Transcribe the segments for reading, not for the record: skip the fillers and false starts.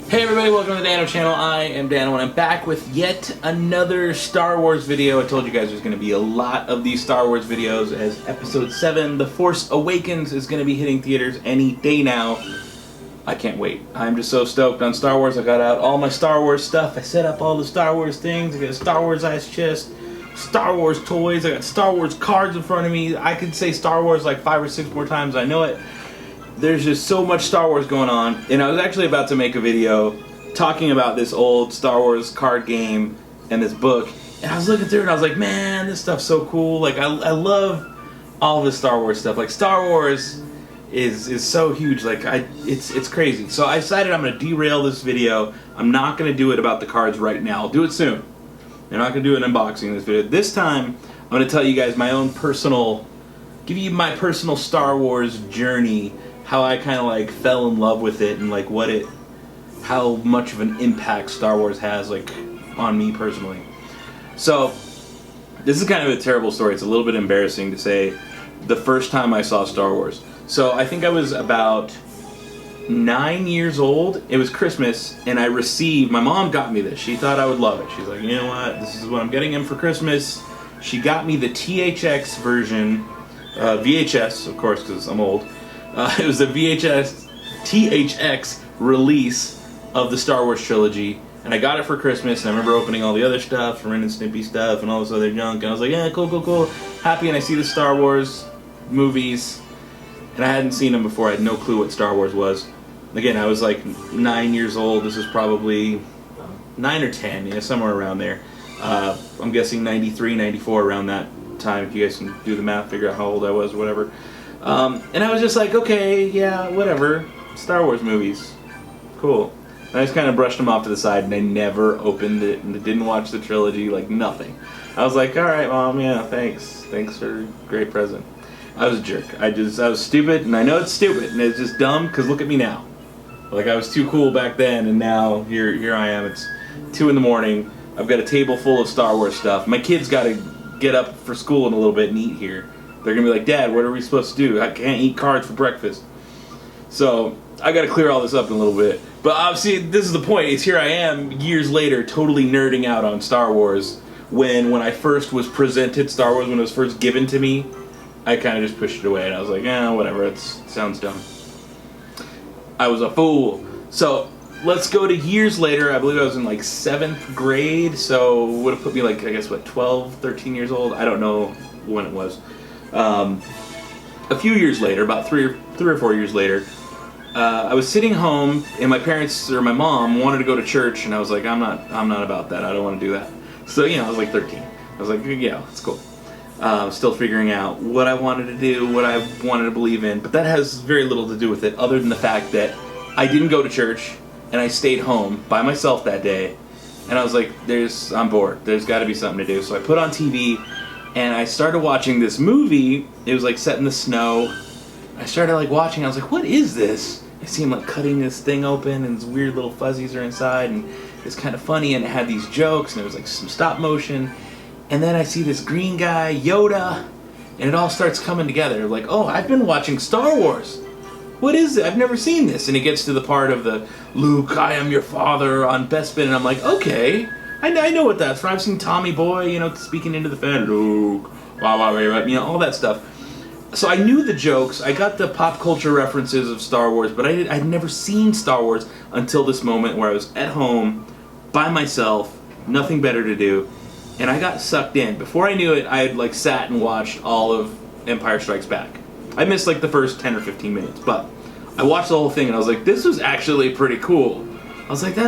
Hey everybody, welcome to the Dano channel. I am Dano and I'm back with yet another Star Wars video. I told you guys there's going to be a lot of these Star Wars videos as Episode 7, The Force Awakens, is going to be hitting theaters any day now. I can't wait. I'm just so stoked on Star Wars. I got out all my Star Wars stuff. I set up all the Star Wars things. I got a Star Wars ice chest, Star Wars toys. I got Star Wars cards in front of me. I could say Star Wars like 5 or 6 more times. I know it. There's just so much Star Wars going on, and I was actually about to make a video talking about this old Star Wars card game and this book, and I was looking through it and I was like, man, this stuff's so cool. Like, I love all of the Star Wars stuff. Like, Star Wars is so huge. Like, it's crazy. So I decided I'm going to derail this video. I'm not going to do it about the cards right now. I'll do it soon. I'm not going to do an unboxing in this video. This time, I'm going to tell you guys my own personal, give you my personal Star Wars journey, how I kind of like fell in love with it and like how much of an impact Star Wars has like on me personally. So this is kind of a terrible story. It's a little bit embarrassing to say the first time I saw Star Wars. So I think I was about 9 years old. It was Christmas and my mom got me this. She thought I would love it. She's like, you know what, this is what I'm getting him for Christmas. She got me the THX version, VHS of course because I'm old. It was the THX release of the Star Wars trilogy, and I got it for Christmas, and I remember opening all the other stuff, Ren and Snippy stuff, and all this other junk, and I was like, yeah, cool, happy, and I see the Star Wars movies, and I hadn't seen them before. I had no clue what Star Wars was. Again, I was like 9 years old. This was probably 9 or 10, yeah, somewhere around there. I'm guessing 93, 94, around that time, if you guys can do the math, figure out how old I was, whatever. And I was just like, okay, yeah, whatever. Star Wars movies. Cool. And I just kind of brushed them off to the side, and I never opened it, and I didn't watch the trilogy, like nothing. I was like, alright, Mom, yeah, thanks. Thanks for a great present. I was a jerk. I was stupid, and I know it's stupid, and it's just dumb, because look at me now. Like, I was too cool back then, and now here I am. It's 2 in the morning. I've got a table full of Star Wars stuff. My kids got to get up for school in a little bit and eat here. They're going to be like, Dad, what are we supposed to do? I can't eat cards for breakfast. So I got to clear all this up in a little bit. But obviously, this is the point. Is here I am, years later, totally nerding out on Star Wars. When I first was presented Star Wars, when it was first given to me, I kind of just pushed it away. And I was like, whatever, it sounds dumb. I was a fool. So let's go to years later. I believe I was in like 7th grade. So it would have put me like, I guess, what, 12, 13 years old? I don't know when it was. A few years later, about three or 4 years later, I was sitting home, and my parents or my mom wanted to go to church, and I was like, I'm not about that. I don't want to do that. So I was like 13. I was like, yeah, it's cool. Still figuring out what I wanted to do, what I wanted to believe in, but that has very little to do with it, other than the fact that I didn't go to church, and I stayed home by myself that day, and I was like, I'm bored. There's got to be something to do. So I put on TV. And I started watching this movie. It was like set in the snow. I started like watching. I was like, what is this? I see him like cutting this thing open, and these weird little fuzzies are inside, and it's kind of funny, and it had these jokes, and it was like some stop motion. And then I see this green guy, Yoda, and it all starts coming together. Like, oh, I've been watching Star Wars. What is it? I've never seen this. And it gets to the part of the Luke, I am your father on Bespin, and I'm like, okay. I know what that's from. I've seen Tommy Boy, speaking into the fan, Luke, all that stuff. So I knew the jokes. I got the pop culture references of Star Wars, but I'd never seen Star Wars until this moment where I was at home, by myself, nothing better to do, and I got sucked in. Before I knew it, I had like sat and watched all of Empire Strikes Back. I missed like the first 10 or 15 minutes, but I watched the whole thing, and I was like, this was actually pretty cool. I was like, I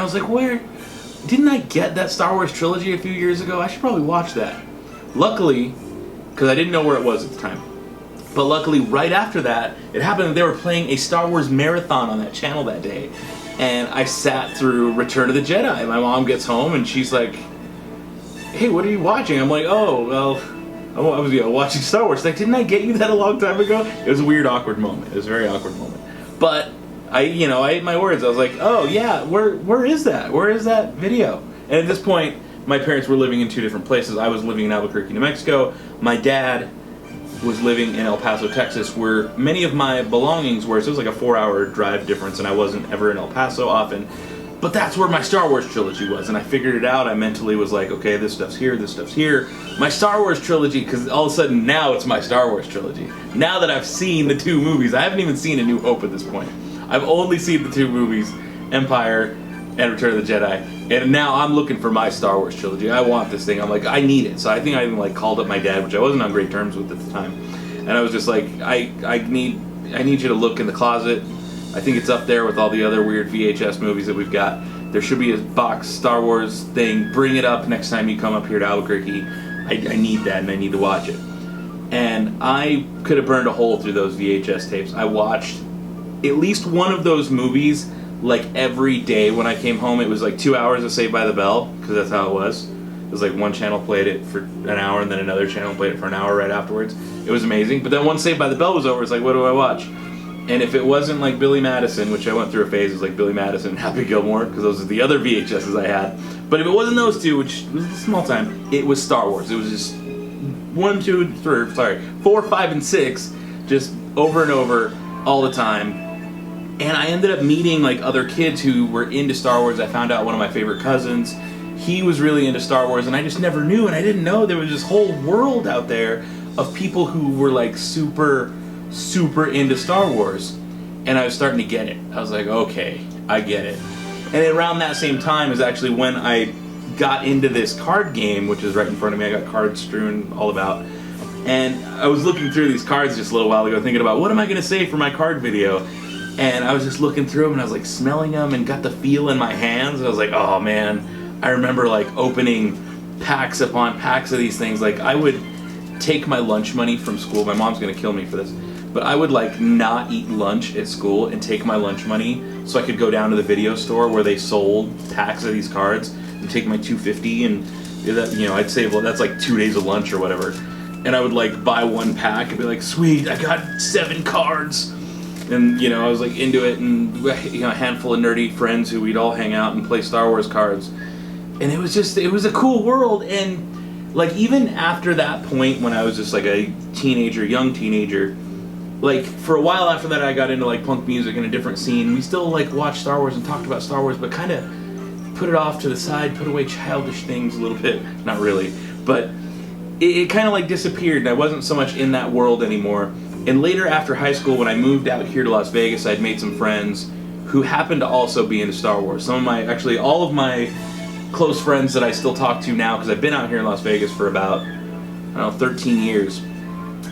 was like, where? Didn't I get that Star Wars trilogy a few years ago? I should probably watch that. Luckily, because I didn't know where it was at the time, but luckily right after that, it happened that they were playing a Star Wars marathon on that channel that day, and I sat through Return of the Jedi. My mom gets home, and she's like, hey, what are you watching? I'm like, oh, well, I was watching Star Wars. Like, didn't I get you that a long time ago? It was a weird, awkward moment. It was a very awkward moment. But I ate my words. I was like, oh yeah, where is that? Where is that video? And at this point, my parents were living in 2 different places. I was living in Albuquerque, New Mexico. My dad, was living in El Paso, Texas, where many of my belongings were. So it was like a 4-hour drive difference, and I wasn't ever in El Paso often. But that's where my Star Wars trilogy was, and I figured it out. I mentally was like, okay, this stuff's here, this stuff's here. My Star Wars trilogy, because all of a sudden now it's my Star Wars trilogy. Now that I've seen the 2 movies, I haven't even seen A New Hope at this point. I've only seen the 2 movies, Empire and Return of the Jedi. And now I'm looking for my Star Wars trilogy. I want this thing. I'm like, I need it. So I think I even like called up my dad, which I wasn't on great terms with at the time. And I was just like, I need you to look in the closet. I think it's up there with all the other weird VHS movies that we've got. There should be a box Star Wars thing. Bring it up next time you come up here to Albuquerque. I need that, and I need to watch it. And I could have burned a hole through those VHS tapes. I watched at least one of those movies like every day when I came home. It was like 2 hours of Saved by the Bell, because that's how it was. It was like one channel played it for an hour, and then another channel played it for an hour right afterwards. It was amazing. But then once Saved by the Bell was over, it's like, what do I watch? And if it wasn't like Billy Madison, which I went through a phase, it was like Billy Madison and Happy Gilmore, because those are the other VHSs I had. But if it wasn't those 2, which was a small time, it was Star Wars. It was just 4, 5, and 6, just over and over all the time. And I ended up meeting like other kids who were into Star Wars. I found out one of my favorite cousins, he was really into Star Wars, and I just never knew, and I didn't know there was this whole world out there of people who were like super into Star Wars. And I was starting to get it. I was like, okay, I get it. And around that same time is actually when I got into this card game, which is right in front of me. I got cards strewn all about. And I was looking through these cards just a little while ago, thinking about what am I going to say for my card video. And I was just looking through them, and I was like smelling them and got the feel in my hands. And I was like, oh man, I remember like opening packs upon packs of these things. Like I would take my lunch money from school. My mom's going to kill me for this. But I would like not eat lunch at school and take my lunch money so I could go down to the video store where they sold packs of these cards and take my $2.50, and I'd save, well, that's like 2 days of lunch or whatever. And I would like buy one pack and be like, sweet, I got 7 cards. And I was like into it, and a handful of nerdy friends who we'd all hang out and play Star Wars cards. And it was a cool world. And like even after that point, when I was just like a young teenager, like for a while after that I got into like punk music in a different scene. We still like watched Star Wars and talked about Star Wars, but kind of put it off to the side, put away childish things a little bit. Not really, but it kind of like disappeared, and I wasn't so much in that world anymore. And later after high school, when I moved out here to Las Vegas, I'd made some friends who happened to also be into Star Wars. All of my close friends that I still talk to now, because I've been out here in Las Vegas for about 13 years.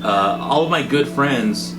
All of my good friends,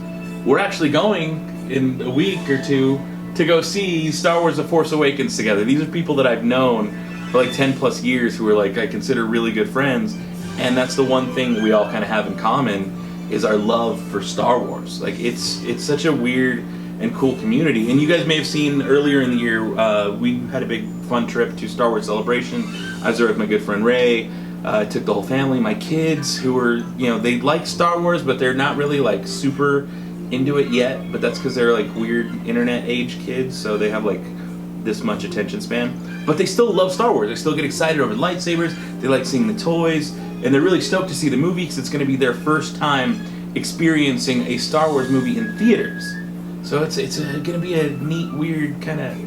we're actually going in a week or 2 to go see Star Wars The Force Awakens together. These are people that I've known for like 10 plus years who are like I consider really good friends, and that's the one thing we all kind of have in common is our love for Star Wars. Like it's such a weird and cool community. And you guys may have seen earlier in the year, we had a big fun trip to Star Wars Celebration. I was there with my good friend Ray. I took the whole family, my kids who were, they like Star Wars, but they're not really like super into it yet, but that's because they're like weird internet age kids, so they have like this much attention span. But they still love Star Wars. They still get excited over the lightsabers. They like seeing the toys, and they're really stoked to see the movie because it's going to be their first time experiencing a Star Wars movie in theaters. So it's going to be a neat, weird, kind of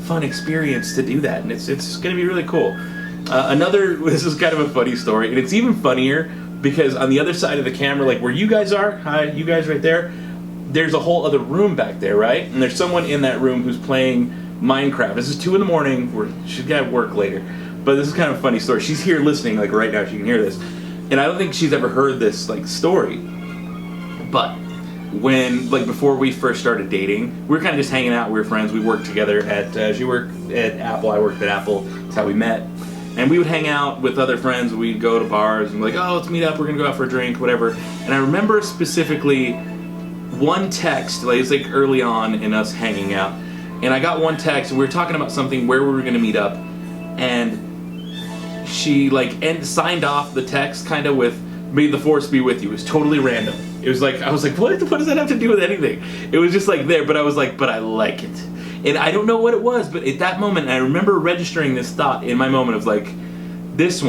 fun experience to do that, and it's going to be really cool. This is kind of a funny story, and it's even funnier because on the other side of the camera, like where you guys are, hi, you guys right there, there's a whole other room back there, right? And there's someone in that room who's playing Minecraft. This is 2 a.m. She's got to work later. But this is kind of a funny story. She's here listening, like right now she can hear this. And I don't think she's ever heard this like story. But before we first started dating, we were kind of just hanging out. We were friends. We worked together she worked at Apple. I worked at Apple. That's how we met. And we would hang out with other friends. We'd go to bars and be like, oh, let's meet up. We're going to go out for a drink, whatever. And I remember specifically one text, like it's like early on in us hanging out. And I got one text, and we were talking about something, where we were going to meet up. And she signed off the text kind of with, may the force be with you. It was totally random. It was like, I was like, what does that have to do with anything? It was just like there, but I was like, but I like it. And I don't know what it was, but at that moment, I remember registering this thought in my moment of like, this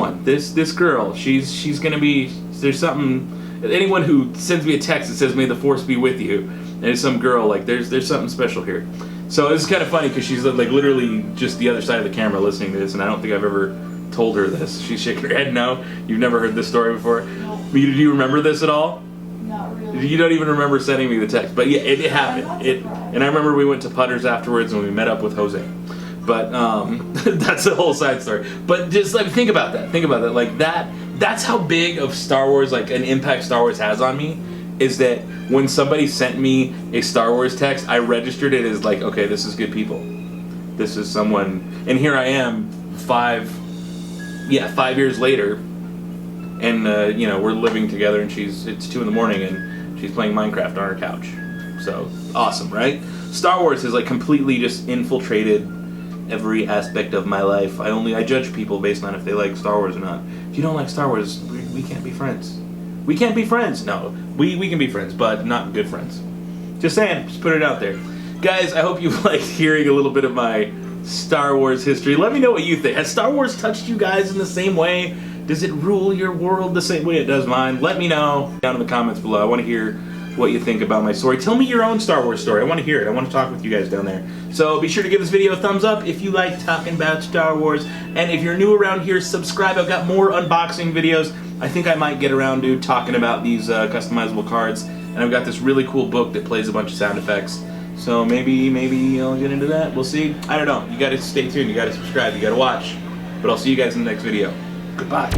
girl, she's gonna be, there's something anyone who sends me a text that says "May the Force be with you," and it's some girl, like there's something special here. So it's kind of funny because she's like literally just the other side of the camera listening to this, and I don't think I've ever told her this. She's shaking her head no. You've never heard this story before? No. Do you remember this at all? Not really. You don't even remember sending me the text, but yeah, it happened. And I remember we went to Putters afterwards and we met up with Jose. But that's a whole side story. But just like think about that. Think about that. Like that's how big of Star Wars, like an impact Star Wars has on me, is that when somebody sent me a Star Wars text, I registered it as like, okay, this is good people. This is someone, and here I am 5 years later, and you know, we're living together, and it's 2 in the morning and she's playing Minecraft on her couch. So awesome, right? Star Wars has like completely just infiltrated every aspect of my life. I judge people based on if they like Star Wars or not. If you don't like Star Wars, we can't be friends. We can't be friends. No, we can be friends, but not good friends. Just saying, just put it out there. Guys, I hope you liked hearing a little bit of my Star Wars history. Let me know what you think. Has Star Wars touched you guys in the same way? Does it rule your world the same way it does mine? Let me know down in the comments below. I want to hear what you think about my story. Tell me your own Star Wars story. I want to hear it. I want to talk with you guys down there. So be sure to give this video a thumbs up if you like talking about Star Wars. And if you're new around here, subscribe. I've got more unboxing videos. I think I might get around to talking about these customizable cards. And I've got this really cool book that plays a bunch of sound effects. So maybe I'll get into that. We'll see. I don't know. You got to stay tuned. You got to subscribe. You got to watch. But I'll see you guys in the next video. Goodbye.